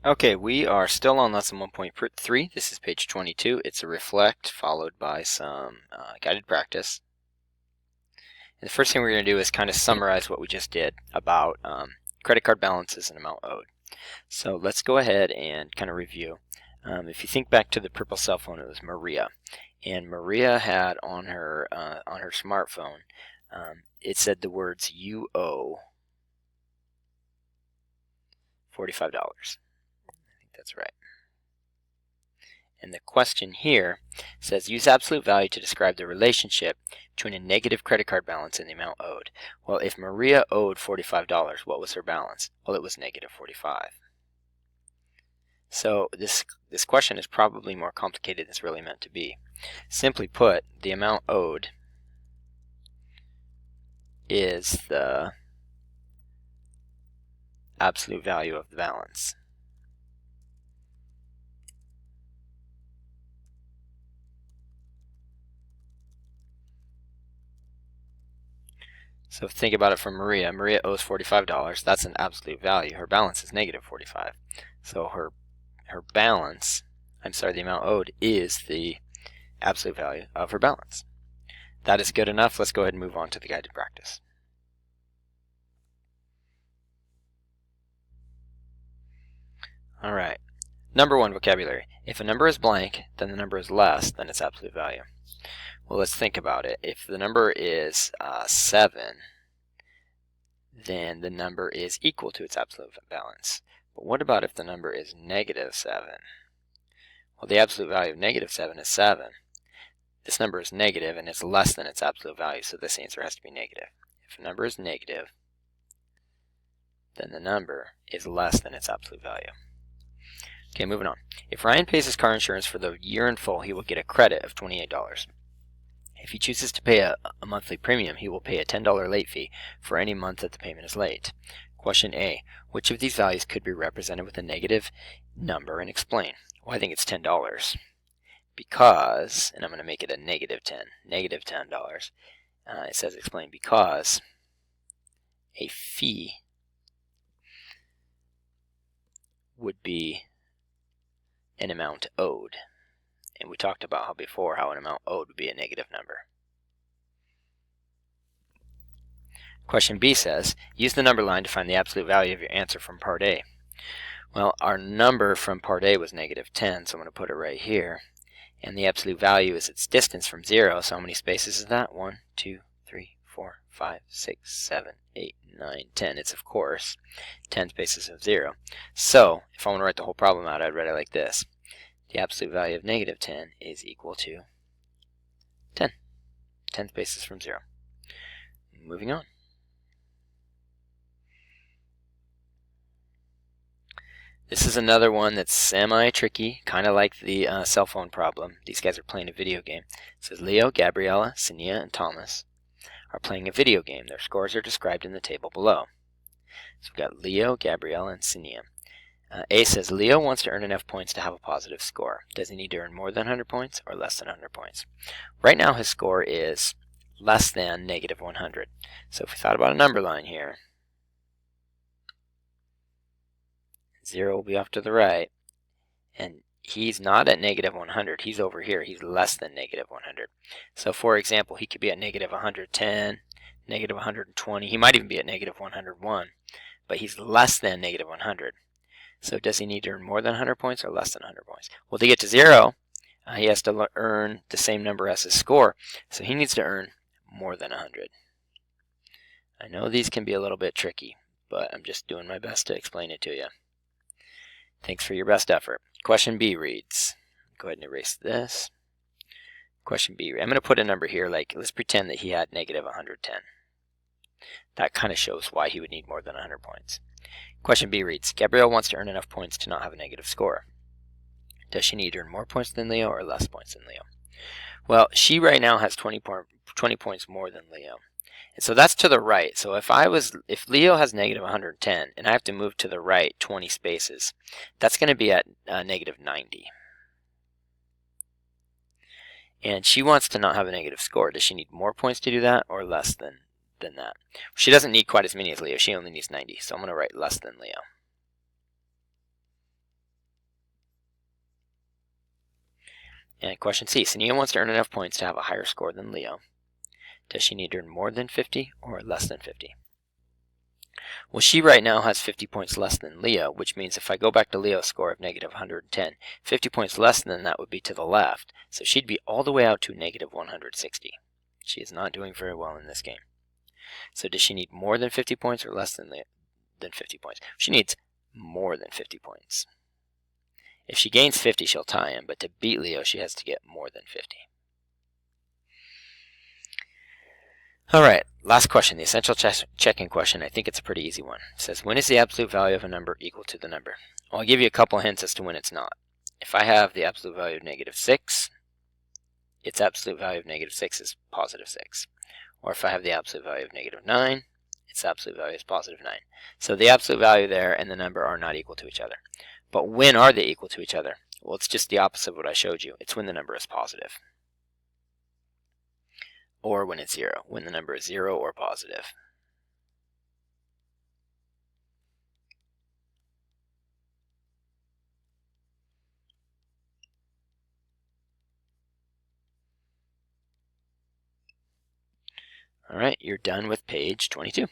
Okay, we are still on lesson 1.3. This is page 22. It's a reflect followed by some guided practice. And the first thing we're going to do is kind of summarize what we just did about credit card balances and amount owed. So let's go ahead and kind of review. If you think back to the purple cell phone, it was Maria, and Maria had on her smartphone, it said the words "You owe $45." That's right. And the question here says use absolute value to describe the relationship between a negative credit card balance and the amount owed. Well, if Maria owed $45, what was her balance? Well, it was negative 45. So this question is probably more complicated than it's really meant to be. Simply put, the amount owed is the absolute value of the balance. So think about it for Maria. Maria owes $45. That's an absolute value. Her balance is negative 45. So her balance, the amount owed is the absolute value of her balance. That is good enough. Let's go ahead and move on to the guided practice. All right. Number one, vocabulary. If a number is blank, then the number is less than its absolute value. Well, let's think about it. If the number is 7, then the number is equal to its absolute balance. But what about if the number is negative 7? Well, the absolute value of negative 7 is 7. This number is negative and it's less than its absolute value, so this answer has to be negative. If a number is negative, then the number is less than its absolute value. Okay, moving on. If Ryan pays his car insurance for the year in full, he will get a credit of $28. If he chooses to pay a monthly premium, he will pay a $10 late fee for any month that the payment is late. Question A. Which of these values could be represented with a negative number and explain? Well, I think it's $10. Because, and I'm going to make it a negative 10, negative $10. It says explain because a fee would be an amount owed. And we talked about how an amount owed would be a negative number. Question B says, use the number line to find the absolute value of your answer from part A. Well, our number from part A was negative 10, so I'm going to put it right here. And the absolute value is its distance from 0, so how many spaces is that? 1, 2, 3, 4, 5, 6, 7, 8, 9, 10. It's, of course, 10 spaces of 0. So, if I want to write the whole problem out, I'd write it like this. The absolute value of negative 10 is equal to 10. 10 spaces from 0. Moving on. This is another one that's semi-tricky, kind of like the cell phone problem. These guys are playing a video game. It says Leo, Gabriella, Sania, and Thomas are playing a video game. Their scores are described in the table below. So we've got Leo, Gabriella, and Sania. A says Leo wants to earn enough points to have a positive score. Does he need to earn more than 100 points or less than 100 points? Right now his score is less than negative 100. So if we thought about a number line here, 0 will be off to the right, and he's not at negative 100. He's over here. He's less than negative 100. So for example, he could be at negative 110, negative 120. He might even be at negative 101, but he's less than negative 100. So does he need to earn more than 100 points or less than 100 points? Well, to get to 0, he has to earn the same number as his score, so he needs to earn more than 100. I know these can be a little bit tricky, but I'm just doing my best to explain it to you. Thanks for your best effort. Question B reads, go ahead and erase this. Question B, I'm going to put a number here, like let's pretend that he had negative 110. That kind of shows why he would need more than 100 points. Question B reads, Gabrielle wants to earn enough points to not have a negative score. Does she need to earn more points than Leo or less points than Leo? Well, she right now has 20 points more than Leo. And so that's to the right. So if Leo has negative 110 and I have to move to the right 20 spaces, that's going to be at negative 90. And she wants to not have a negative score. Does she need more points to do that or less than that? She doesn't need quite as many as Leo. She only needs 90. So I'm going to write less than Leo. And question C, Sania wants to earn enough points to have a higher score than Leo. Does she need to earn more than 50 or less than 50? Well, she right now has 50 points less than Leo, which means if I go back to Leo's score of negative 110, 50 points less than that would be to the left, so she'd be all the way out to negative 160. She is not doing very well in this game. So does she need more than 50 points or less than 50 points? She needs more than 50 points. If she gains 50, she'll tie him, but to beat Leo, she has to get more than 50. All right, last question, the essential checking question. I think it's a pretty easy one. It says, when is the absolute value of a number equal to the number? Well, I'll give you a couple hints as to when it's not. If I have the absolute value of negative 6, its absolute value of negative 6 is positive 6. Or if I have the absolute value of negative 9, its absolute value is positive 9. So the absolute value there and the number are not equal to each other. But when are they equal to each other? Well, it's just the opposite of what I showed you. It's when the number is positive. Or when it's 0, when the number is 0 or positive. All right, you're done with page 22.